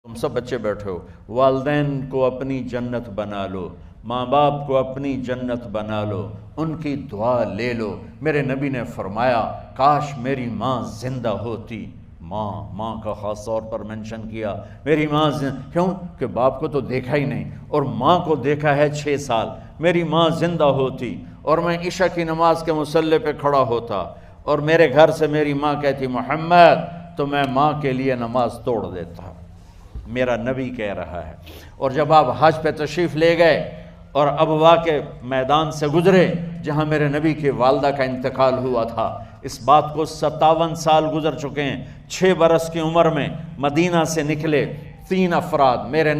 تم سب بچے بیٹھے ہو، والدین کو اپنی جنت بنا لو، ماں باپ کو اپنی جنت بنا لو، ان کی دعا لے لو۔ میرے نبی نے فرمایا کاش میری ماں زندہ ہوتی۔ ماں کا خاص طور پر منشن کیا، میری ماں کیوں کہ باپ کو تو دیکھا ہی نہیں، اور ماں کو دیکھا ہے 6 سال۔ میری ماں زندہ ہوتی اور میں عشاء کی نماز کے مصلی پہ کھڑا ہوتا اور میرے گھر سے میری ماں کہتی محمد، تو میں ماں کے لیے نماز توڑ دیتا۔ میرا نبی کہہ رہا ہے۔ اور جب آپ حج پہ تشریف لے گئے اور ابوا کے میدان سے گزرے جہاں میرے نبی کی والدہ کا انتقال ہوا تھا، اس بات کو 57 سال گزر چکے ہیں۔ 6 برس کی عمر میں مدینہ سے نکلے 3 افراد، میرے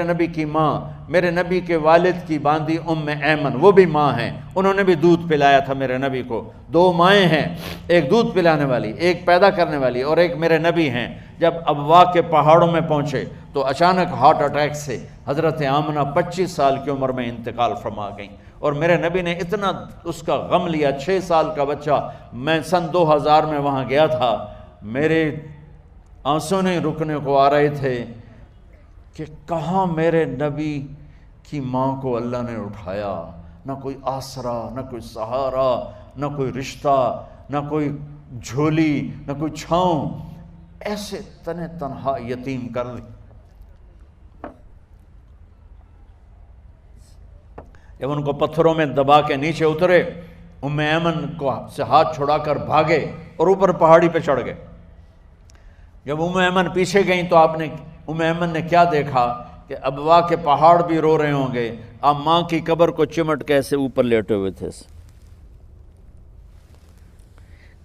نبی کی ماں، میرے نبی کے والد کی باندی ایمن، وہ بھی ماں ہیں، انہوں نے بھی دودھ پلایا تھا میرے نبی کو۔ 2 مائیں ہیں، ایک دودھ پلانے والی، ایک پیدا کرنے والی، اور ایک میرے نبی ہیں۔ جب ابوا کے پہاڑوں میں پہنچے تو اچانک ہارٹ اٹیک سے حضرت آمنہ 25 سال کی عمر میں انتقال فرما گئیں، اور میرے نبی نے اتنا اس کا غم لیا۔ 6 سال کا بچہ، میں سن 2000 میں وہاں گیا تھا، میرے آنسوں نہیں رکنے کو آ رہے تھے کہ کہاں میرے نبی کی ماں کو اللہ نے اٹھایا، نہ کوئی آسرا، نہ کوئی سہارا، نہ کوئی رشتہ، نہ کوئی جھولی، نہ کوئی چھاؤں، ایسے تنہا یتیم کر دی۔ جب ان کو پتھروں میں دبا کے نیچے اترے، ایمن کو سے ہاتھ چھڑا کر بھاگے اور اوپر پہاڑی پہ چڑھ گئے۔ جب ایمن پیچھے گئیں تو ایمن نے کیا دیکھا کہ ابوا کے پہاڑ بھی رو رہے ہوں گے، آپ ماں کی قبر کو چمٹ کے ایسے اوپر لیٹے ہوئے تھے،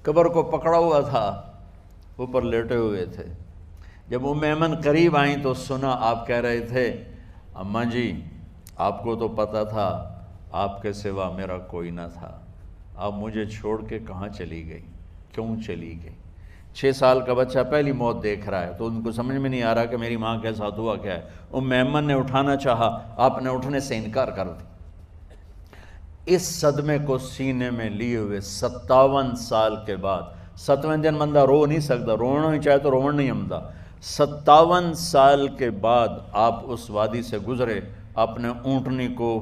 قبر کو پکڑا ہوا تھا، اوپر لیٹے ہوئے تھے۔ جب ایمن قریب آئیں تو سنا آپ کہہ رہے تھے اماں جی، آپ کو تو پتہ تھا آپ کے سوا میرا کوئی نہ تھا، آپ مجھے چھوڑ کے کہاں چلی گئی، کیوں چلی گئی؟ 6 سال کا بچہ پہلی موت دیکھ رہا ہے تو ان کو سمجھ میں نہیں آ رہا کہ میری ماں کے ساتھ ہوا کیا ہے۔ ایمن نے اٹھانا چاہا، آپ نے اٹھنے سے انکار کر دی۔ اس صدمے کو سینے میں لیے ہوئے 57 سال کے بعد، 7ویں دن بندہ رو نہیں سکتا، رونا ہی چاہے تو رونا نہیں آمدا، 57 سال کے بعد آپ اس وادی سے گزرے، اپنے اونٹنی کو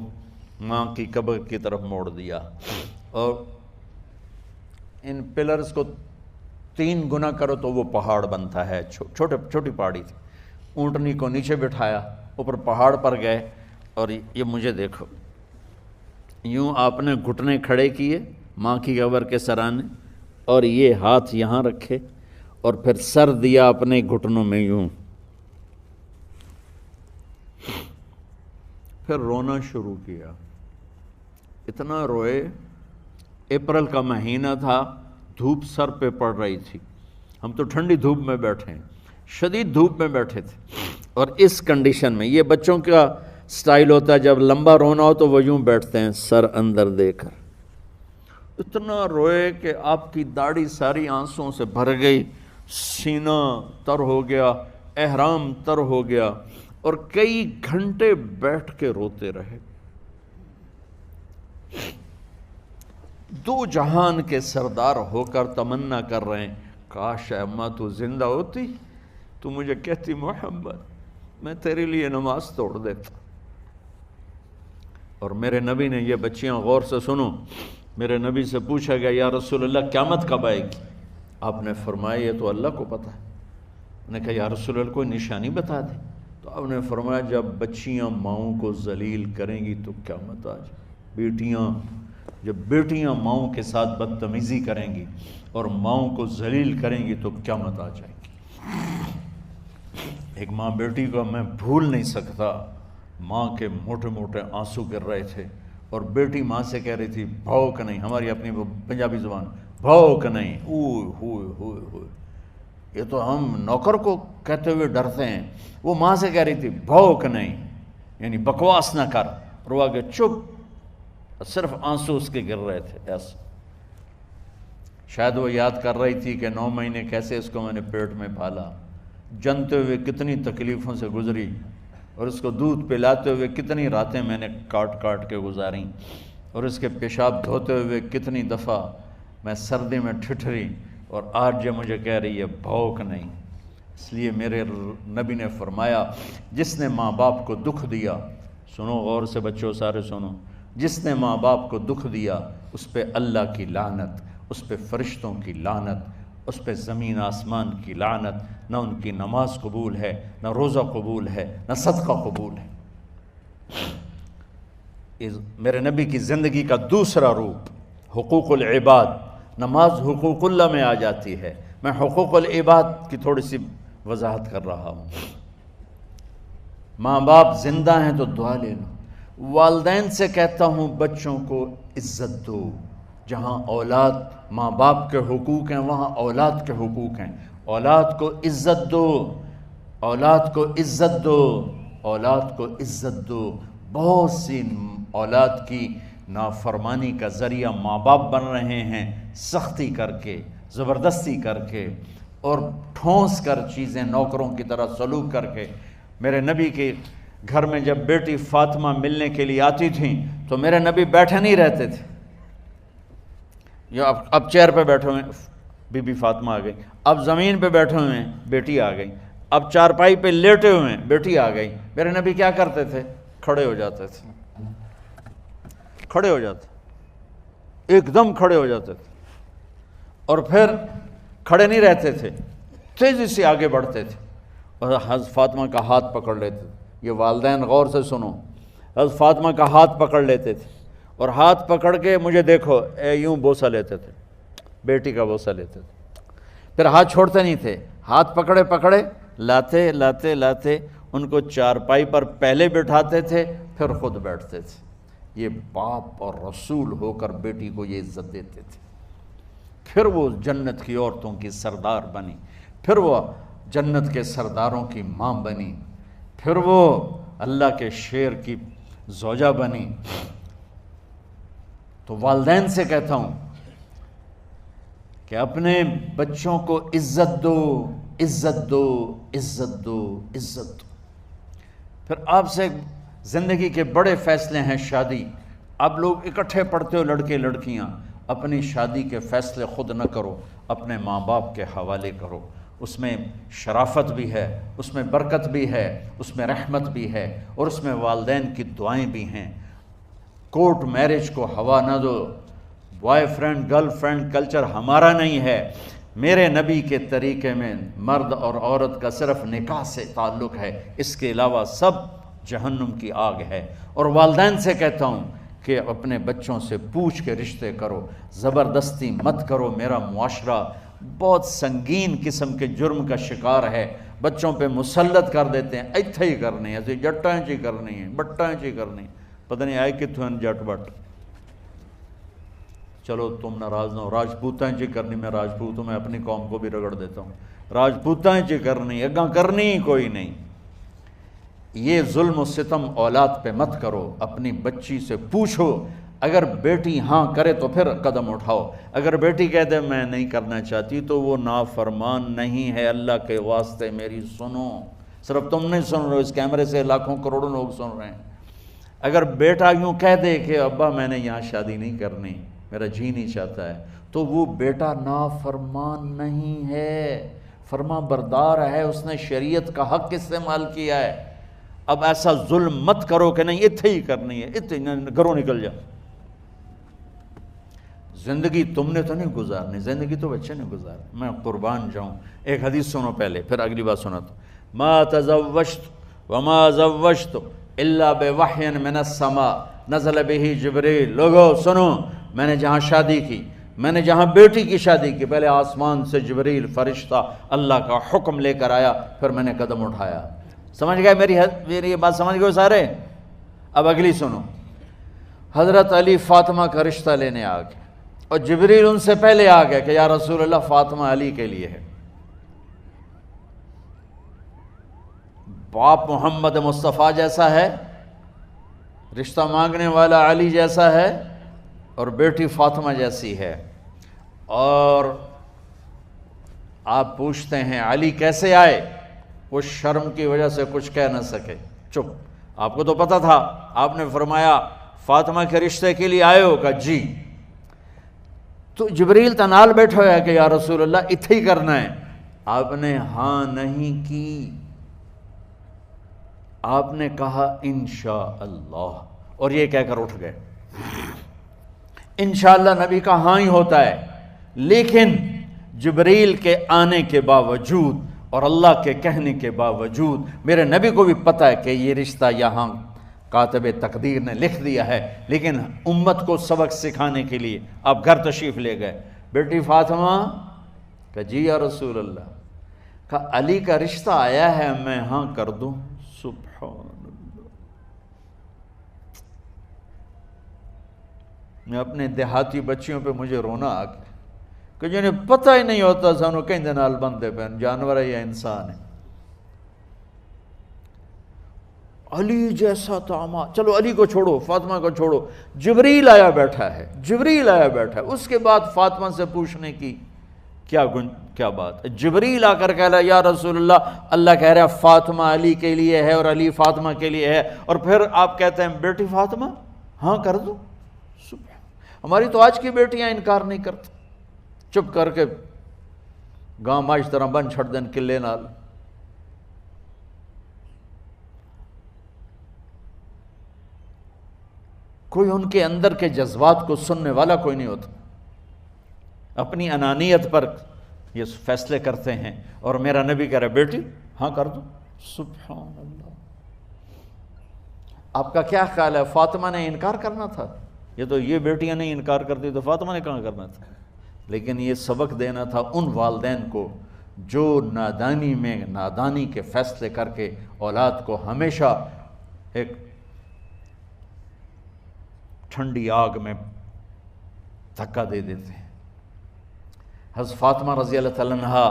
ماں کی قبر کی طرف موڑ دیا، اور ان پلرز کو 3 گنا کرو تو وہ پہاڑ بنتا ہے، چھوٹی پہاڑی تھی۔ اونٹنی کو نیچے بٹھایا، اوپر پہاڑ پر گئے، اور یہ مجھے دیکھو، یوں آپ نے گھٹنے کھڑے کیے ماں کی قبر کے سرانے، اور یہ ہاتھ یہاں رکھے، اور پھر سر دیا اپنے گھٹنوں میں یوں، پھر رونا شروع کیا۔ اتنا روئے، اپریل کا مہینہ تھا، دھوپ سر پہ پڑ رہی تھی، ہم تو ٹھنڈی دھوپ میں بیٹھے ہیں، شدید دھوپ میں بیٹھے تھے، اور اس کنڈیشن میں یہ بچوں کا سٹائل ہوتا ہے، جب لمبا رونا ہو تو وہ یوں بیٹھتے ہیں سر اندر دے کر۔ اتنا روئے کہ آپ کی داڑھی ساری آنسوں سے بھر گئی، سینہ تر ہو گیا، احرام تر ہو گیا، اور کئی گھنٹے بیٹھ کے روتے رہے۔ 2 جہان کے سردار ہو کر تمنا کر رہے ہیں کاش اماں تو زندہ ہوتی، تو مجھے کہتی محمد میں تیرے لیے نماز توڑ دیتا۔ اور میرے نبی نے، یہ بچیاں غور سے سنو، میرے نبی سے پوچھا گیا یا رسول اللہ قیامت کب آئے گی؟ آپ نے فرمایا یہ تو اللہ کو پتہ ہے۔ میں نے کہا یا رسول اللہ کوئی نشانی بتا دیں، تو آپ نے فرمایا جب بچیاں ماؤں کو ذلیل کریں گی تو قیامت آ جائے۔ جب بیٹیاں ماؤں کے ساتھ بدتمیزی کریں گی اور ماؤں کو ذلیل کریں گی تو قیامت آ جائے گی۔ ایک ماں بیٹی کو میں بھول نہیں سکتا، ماں کے موٹے موٹے آنسو گر رہے تھے، اور بیٹی ماں سے کہہ رہی تھی بھوک نہیں، ہماری اپنی پنجابی زبان، بھوک نہیں، اوئے ہوئے ہوئے ہوئے، یہ تو ہم نوکر کو کہتے ہوئے ڈرتے ہیں، وہ ماں سے کہہ رہی تھی بھوک نہیں، یعنی بکواس نہ کر، اور وہ آگے چپ، صرف آنسو اس کے گر رہے تھے ایسا۔ شاید وہ یاد کر رہی تھی کہ 9 مہینے کیسے اس کو میں نے پیٹ میں پالا، جنتے ہوئے کتنی تکلیفوں سے گزری، اور اس کو دودھ پلاتے ہوئے کتنی راتیں میں نے کاٹ کاٹ کے گزاریں، اور اس کے پیشاب دھوتے ہوئے کتنی دفعہ میں سردی میں ٹھٹھری، اور آج یہ مجھے کہہ رہی ہے بھوک نہیں۔ اس لیے میرے نبی نے فرمایا جس نے ماں باپ کو دکھ دیا، سنو غور سے بچوں سارے سنو، جس نے ماں باپ کو دکھ دیا اس پہ اللہ کی لعنت، اس پہ فرشتوں کی لعنت، اس پہ زمین آسمان کی لعنت، نہ ان کی نماز قبول ہے، نہ روزہ قبول ہے، نہ صدقہ قبول ہے۔ میرے نبی کی زندگی کا دوسرا روپ حقوق العباد، نماز حقوق اللہ میں آ جاتی ہے، میں حقوق العباد کی تھوڑی سی وضاحت کر رہا ہوں۔ ماں باپ زندہ ہیں تو دعا لے لو۔ والدین سے کہتا ہوں بچوں کو عزت دو، جہاں اولاد ماں باپ کے حقوق ہیں وہاں اولاد کے حقوق ہیں، اولاد کو عزت دو، اولاد کو عزت دو، اولاد کو عزت دو۔ بہت سی اولاد کی نافرمانی کا ذریعہ ماں باپ بن رہے ہیں، سختی کر کے، زبردستی کر کے اور ٹھونس کر چیزیں نوکروں کی طرح سلوک کر کے۔ میرے نبی کے گھر میں جب بیٹی فاطمہ ملنے کے لیے آتی تھیں تو میرے نبی بیٹھے نہیں رہتے تھے، یا اب چیئر پہ بیٹھے ہوئے بی بی فاطمہ آ گئی، اب زمین پہ بیٹھے ہوئے ہیں بیٹی آ گئی، اب چارپائی پہ لیٹے ہوئے ہیں بیٹی آ گئی۔ میرے نبی کیا کرتے تھے؟ کھڑے ہو جاتے تھے، کھڑے ہو جاتے، ایک دم کھڑے ہو جاتے تھے، اور پھر کھڑے نہیں رہتے تھے، تیزی سے آگے بڑھتے تھے اور حضرت فاطمہ کا ہاتھ پکڑ لیتے تھے۔ یہ والدین غور سے سنو، حضرت فاطمہ کا ہاتھ پکڑ لیتے تھے اور ہاتھ پکڑ کے مجھے دیکھو یوں بوسہ لیتے تھے، بیٹی کا بوسہ لیتے تھے، پھر ہاتھ چھوڑتے نہیں تھے، ہاتھ پکڑے پکڑے لاتے لاتے لاتے ان کو چارپائی پر پہلے بٹھاتے تھے پھر خود بیٹھتے تھے۔ یہ باپ اور رسول ہو کر بیٹی کو یہ عزت دیتے تھے۔ پھر وہ جنت کی عورتوں کی سردار بنی، پھر وہ جنت کے سرداروں کی ماں بنی، پھر وہ اللہ کے شیر کی زوجہ بنی۔ تو والدین سے کہتا ہوں کہ اپنے بچوں کو عزت دو، عزت دو، عزت دو، عزت دو۔ پھر آپ سے زندگی کے بڑے فیصلے ہیں شادی، آپ لوگ اکٹھے پڑھتے ہو لڑکے لڑکیاں، اپنی شادی کے فیصلے خود نہ کرو، اپنے ماں باپ کے حوالے کرو، اس میں شرافت بھی ہے، اس میں برکت بھی ہے، اس میں رحمت بھی ہے، اور اس میں والدین کی دعائیں بھی ہیں۔ کورٹ میرج کو ہوا نہ دو، boy friend girl friend culture ہمارا نہیں ہے۔ میرے نبی کے طریقے میں مرد اور عورت کا صرف نکاح سے تعلق ہے، اس کے علاوہ سب جہنم کی آگ ہے۔ اور والدین سے کہتا ہوں کہ اپنے بچوں سے پوچھ کے رشتے کرو، زبردستی مت کرو۔ میرا معاشرہ بہت سنگین قسم کے جرم کا شکار ہے، بچوں پہ مسلط کر دیتے ہیں، ایتھے ہی کرنی ہے، ایسے جٹاں چی کرنی ہے، بٹاں چی کرنی، پتہ نہیں آئے کتوں ہیں جٹ بٹ۔ چلو تم ناراض نہ ہو، راجپوتاں چی کرنی، میں راجپوت ہوں، میں اپنی قوم کو بھی رگڑ دیتا ہوں، راجپوتاں چی کرنی، اگاں کرنی ہی کوئی نہیں۔ یہ ظلم و ستم اولاد پہ مت کرو، اپنی بچی سے پوچھو، اگر بیٹی ہاں کرے تو پھر قدم اٹھاؤ، اگر بیٹی کہہ دے میں نہیں کرنا چاہتی تو وہ نافرمان نہیں ہے۔ اللہ کے واسطے میری سنو، صرف تم نہیں سن رہے، اس کیمرے سے لاکھوں کروڑوں لوگ سن رہے ہیں۔ اگر بیٹا یوں کہہ دے کہ ابا میں نے یہاں شادی نہیں کرنی، میرا جی نہیں چاہتا ہے، تو وہ بیٹا نافرمان نہیں ہے، فرما بردار ہے، اس نے شریعت کا حق استعمال کیا ہے۔ اب ایسا ظلم مت کرو کہ نہیں اتھے ہی کرنی ہے، اتھے گھروں نکل جا۔ زندگی تم نے تو نہیں گزارنی، زندگی تو بچے نے گزارنی، میں قربان جاؤں۔ ایک حدیث سنو پہلے، پھر اگلی بات سناتا ہوں۔ ما تزوجت وما زوجت الا بوحی من السماء نزل به جبریل۔ لوگو سنو، میں نے جہاں شادی کی، میں نے جہاں بیٹی کی شادی کی، پہلے آسمان سے جبریل فرشتہ اللہ کا حکم لے کر آیا، پھر میں نے قدم اٹھایا۔ سمجھ گئے میری یہ بات؟ سمجھ گئے سارے؟ اب اگلی سنو۔ حضرت علی فاطمہ کا رشتہ لینے آ گئے، اور جبریل ان سے پہلے آ گئے کہ یا رسول اللہ فاطمہ علی کے لیے ہے۔ باپ محمد مصطفیٰ جیسا ہے، رشتہ مانگنے والا علی جیسا ہے، اور بیٹی فاطمہ جیسی ہے۔ اور آپ پوچھتے ہیں علی کیسے آئے؟ وہ شرم کی وجہ سے کچھ کہہ نہ سکے، چپ۔ آپ کو تو پتہ تھا، آپ نے فرمایا فاطمہ کے رشتے کے لیے آئے ہو؟ کہا جی۔ تو جبریل تنال بیٹھا ہوا ہے کہ یا رسول اللہ اتھے ہی کرنا ہے، آپ نے ہاں نہیں کی، آپ نے کہا انشاءاللہ، اور یہ کہہ کر اٹھ گئے۔ انشاءاللہ نبی کا ہاں ہی ہوتا ہے، لیکن جبریل کے آنے کے باوجود اور اللہ کے کہنے کے باوجود میرے نبی کو بھی پتہ ہے کہ یہ رشتہ یہاں کاتب تقدیر نے لکھ دیا ہے، لیکن امت کو سبق سکھانے کے لیے آپ گھر تشریف لے گئے۔ بیٹی فاطمہ کہ جی یا رسول اللہ، کہا علی کا رشتہ آیا ہے، میں ہاں کر دوں؟ سبحان اللہ۔ میں اپنے دیہاتی بچیوں پہ مجھے رونا آ گیا کہ جنہیں پتہ ہی نہیں ہوتا سانو کہیں دے نال بندے پہ جانور ہے یا انسان ہے۔ علی جیسا داماد، چلو علی کو چھوڑو، فاطمہ کو چھوڑو، جبریل آیا بیٹھا ہے، جبریل آیا بیٹھا ہے۔ اس کے بعد فاطمہ سے پوچھنے کی کیا بات ہے؟ جبریل آ کر کہہ رہا یا رسول اللہ، اللہ کہہ رہا ہے فاطمہ علی کے لیے ہے اور علی فاطمہ کے لیے ہے، اور پھر آپ کہتے ہیں بیٹی فاطمہ ہاں کر دو۔ ہماری تو آج کی بیٹیاں انکار نہیں کرتی، چپ کر کے گاں ماج طرح بن چھڑ دین کلے نال۔ کوئی ان کے اندر کے جذبات کو سننے والا کوئی نہیں ہوتا، اپنی انانیت پر یہ فیصلے کرتے ہیں، اور میرا نبی کہہ رہا ہے بیٹی ہاں کر دو۔ سبحان اللہ۔ آپ کا کیا خیال ہے، فاطمہ نے انکار کرنا تھا؟ یہ تو یہ بیٹیاں نہیں انکار کرتی تو فاطمہ نے کہاں کرنا تھا؟ لیکن یہ سبق دینا تھا ان والدین کو جو نادانی میں نادانی کے فیصلے کر کے اولاد کو ہمیشہ ایک ٹھنڈی آگ میں دھکا دے دیتے ہیں۔ حضرت فاطمہ رضی اللہ تعالیٰ عنہا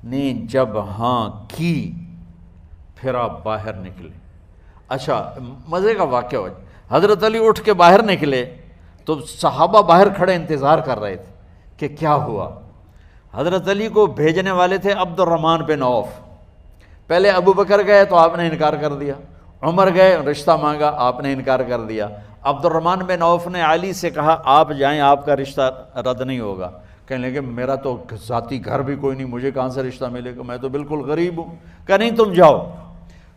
نے جب ہاں کی، پھر آپ باہر نکلے۔ اچھا مزے کا واقعہ ہو، حضرت علی اٹھ کے باہر نکلے تو صحابہ باہر کھڑے انتظار کر رہے تھے کہ کیا ہوا۔ حضرت علی کو بھیجنے والے تھے عبد الرحمن بن عوف۔ پہلے ابو بکر گئے تو آپ نے انکار کر دیا، عمر گئے رشتہ مانگا، آپ نے انکار کر دیا۔ عبد الرحمن بن عوف نے علی سے کہا آپ جائیں، آپ کا رشتہ رد نہیں ہوگا۔ کہنے لگے میرا تو ذاتی گھر بھی کوئی نہیں، مجھے کہاں سے رشتہ ملے گا، میں تو بالکل غریب ہوں۔ کہا نہیں تم جاؤ۔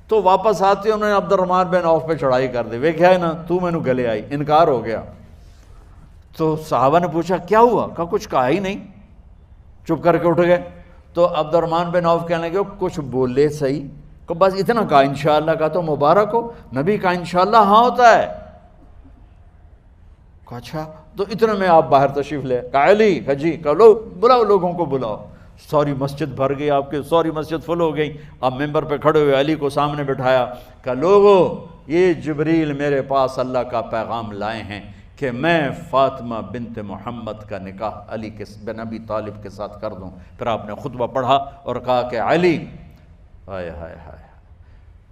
تو واپس آتے انہوں نے عبد الرحمن بن عوف پہ چڑھائی کر دی، ویکھیا ہے نا تو میں نو گلے آئی، انکار ہو گیا۔ تو صحابہ نے پوچھا کیا ہوا؟ کہا کچھ کہا ہی نہیں، چپ کر کے اٹھ گئے۔ تو عبد الرحمن بن عوف کہنے لگے کچھ بولے صحیح، کہ بس اتنا کہا انشاءاللہ، کہا تو مبارک ہو، نبی کا انشاءاللہ ہاں ہوتا ہے۔ کہا اچھا، تو اتنے میں آپ باہر تشریف لے۔ کہا علی، کہا جی، کہا لو بلاؤ، لوگوں کو بلاؤ۔ ساری مسجد بھر گئی، آپ کے ساری مسجد فل ہو گئی۔ آپ ممبر پہ کھڑے ہوئے علی کو سامنے بٹھایا، کہا لوگو یہ جبریل میرے پاس اللہ کا پیغام لائے ہیں کہ میں فاطمہ بنت محمد کا نکاح علی بن ابی طالب کے ساتھ کر دوں۔ پھر آپ نے خطبہ پڑھا اور کہا کہ علی، ہائے ہائے ہائے،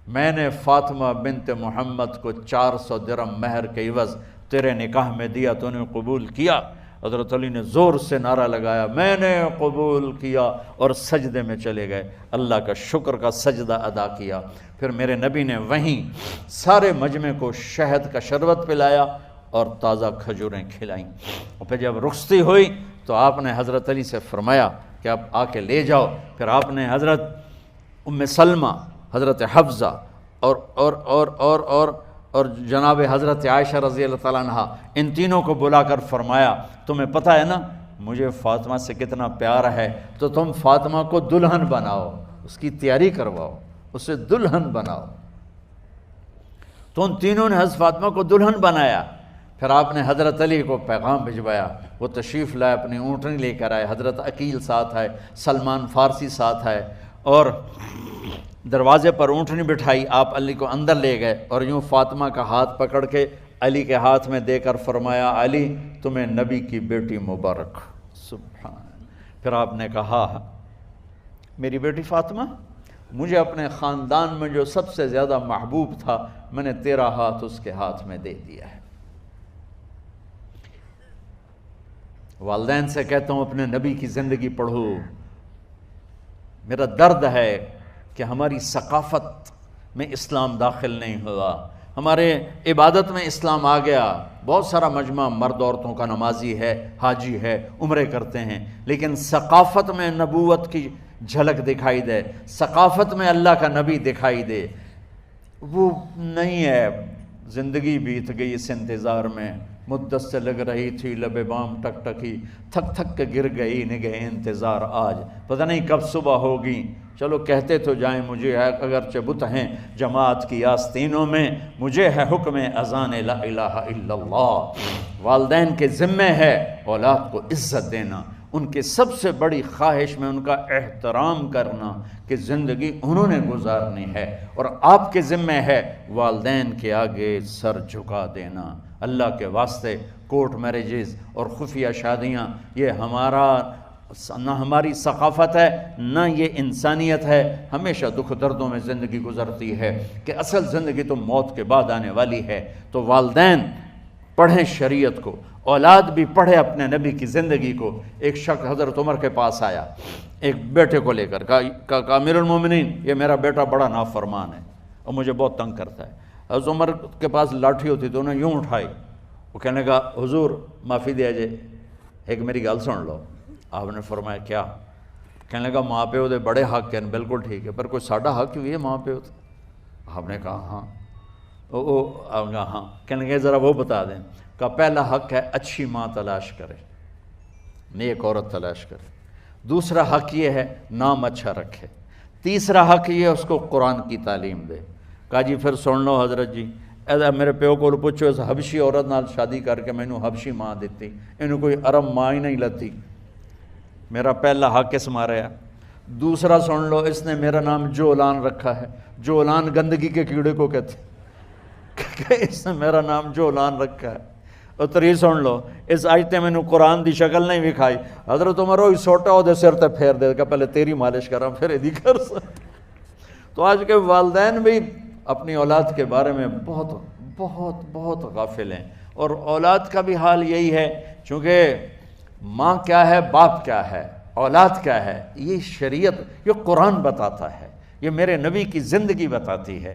میں نے فاطمہ بنت محمد کو 400 درہم مہر کے عوض تیرے نکاح میں دیا، تو نے قبول کیا؟ حضرت علی نے زور سے نعرہ لگایا میں نے قبول کیا، اور سجدے میں چلے گئے، اللہ کا شکر کا سجدہ ادا کیا۔ پھر میرے نبی نے وہیں سارے مجمع کو شہد کا شربت پلایا اور تازہ کھجوریں کھلائیں، اور پھر جب رخصتی ہوئی تو آپ نے حضرت علی سے فرمایا کہ آپ آ کے لے جاؤ۔ پھر آپ نے حضرت ام سلمہ، حضرت حفصہ اور جناب حضرت عائشہ رضی اللہ تعالیٰ عنہ، ان تینوں کو بلا کر فرمایا تمہیں پتہ ہے نا مجھے فاطمہ سے کتنا پیار ہے، تو تم فاطمہ کو دلہن بناؤ، اس کی تیاری کرواؤ، اسے دلہن بناؤ۔ تو ان تینوں نے حضرت فاطمہ کو دلہن بنایا۔ پھر آپ نے حضرت علی کو پیغام بھجوایا، وہ تشریف لائے، اپنی اونٹنی لے کر آئے، حضرت عقیل ساتھ ہے، سلمان فارسی ساتھ ہے، اور دروازے پر اونٹنی بٹھائی، آپ علی کو اندر لے گئے اور یوں فاطمہ کا ہاتھ پکڑ کے علی کے ہاتھ میں دے کر فرمایا علی تمہیں نبی کی بیٹی مبارک۔ سبحان۔ پھر آپ نے کہا میری بیٹی فاطمہ، مجھے اپنے خاندان میں جو سب سے زیادہ محبوب تھا میں نے تیرا ہاتھ اس کے ہاتھ میں دے دیا ہے۔ والدین سے کہتا ہوں اپنے نبی کی زندگی پڑھو۔ میرا درد ہے کہ ہماری ثقافت میں اسلام داخل نہیں ہوا، ہمارے عبادت میں اسلام آ گیا، بہت سارا مجمع مرد عورتوں کا نمازی ہے، حاجی ہے، عمرے کرتے ہیں، لیکن ثقافت میں نبوت کی جھلک دکھائی دے، ثقافت میں اللہ کا نبی دکھائی دے، وہ نہیں ہے۔ زندگی بیت گئی اس انتظار میں، مدت سے لگ رہی تھی لب بام ٹک ٹکی، تھک تھک کے گر گئی نگہ انتظار آج، پتہ نہیں کب صبح ہوگی۔ چلو کہتے تو جائیں مجھے ہے اگرچہ بت ہیں جماعت کی آستینوں میں، مجھے ہے حکم اذان لا الہ الا اللہ۔ والدین کے ذمہ ہے اولاد کو عزت دینا، ان کی سب سے بڑی خواہش میں ان کا احترام کرنا کہ زندگی انہوں نے گزارنی ہے، اور آپ کے ذمہ ہے والدین کے آگے سر جھکا دینا۔ اللہ کے واسطے کورٹ میرجز اور خفیہ شادیاں یہ نہ ہماری ثقافت ہے نہ یہ انسانیت ہے۔ ہمیشہ دکھ دردوں میں زندگی گزرتی ہے کہ اصل زندگی تو موت کے بعد آنے والی ہے۔ تو والدین پڑھیں شریعت کو، اولاد بھی پڑھے اپنے نبی کی زندگی کو۔ ایک شخص حضرت عمر کے پاس آیا ایک بیٹے کو لے کر، کہا امیر المومنین یہ میرا بیٹا بڑا نافرمان ہے اور مجھے بہت تنگ کرتا ہے۔ حضرت عمر کے پاس لاٹھی ہوتی تو انہوں نے یوں اٹھائی، وہ کہنے لگا حضور معافی دیا جائے، ایک میری گل سن لو۔ آپ نے فرمایا کیا؟ کہنے لگا ماں پیو دے بڑے حق ہیں، بالکل ٹھیک ہے، پر کوئی ساڈا حق بھی ہے ماں پیو تے؟ آپ نے کہا ہاں۔ آپ نے کہا ہاں۔ کہنے لگے ذرا وہ بتا دیں۔ کہا پہلا حق ہے اچھی ماں تلاش کرے، نیک عورت تلاش کرے۔ دوسرا حق یہ ہے نام اچھا رکھے۔ تیسرا حق یہ ہے اس کو قرآن کی تعلیم دے۔ کہا جی پھر سن لو حضرت جی، میرے پیو کو پوچھو اس حبشی عورت نال شادی کر کے مینوں حبشی ماں دیتی، انہوں کوئی عرب ماں ہی نہیں لتی، میرا پہلا حق اس مارے ہے۔ دوسرا سن لو، اس نے میرا نام جولان رکھا ہے، جولان گندگی کے کیڑے کو کہتے کہ اس نے میرا نام جولان رکھا ہے۔ اور تری سن لو، اس آج تے مینوں قرآن دی شکل نہیں وکھائی۔ حضرت عمر ہوئی سوٹا وہ دے سر تے پھیر دے کہ پہلے تیری مالش کراں پھر ایدی کر سکتا۔ تو آج کے والدین بھی اپنی اولاد کے بارے میں بہت بہت بہت غافل ہیں، اور اولاد کا بھی حال یہی ہے، چونکہ ماں کیا ہے، باپ کیا ہے، اولاد کیا ہے، یہ شریعت، یہ قرآن بتاتا ہے، یہ میرے نبی کی زندگی بتاتی ہے۔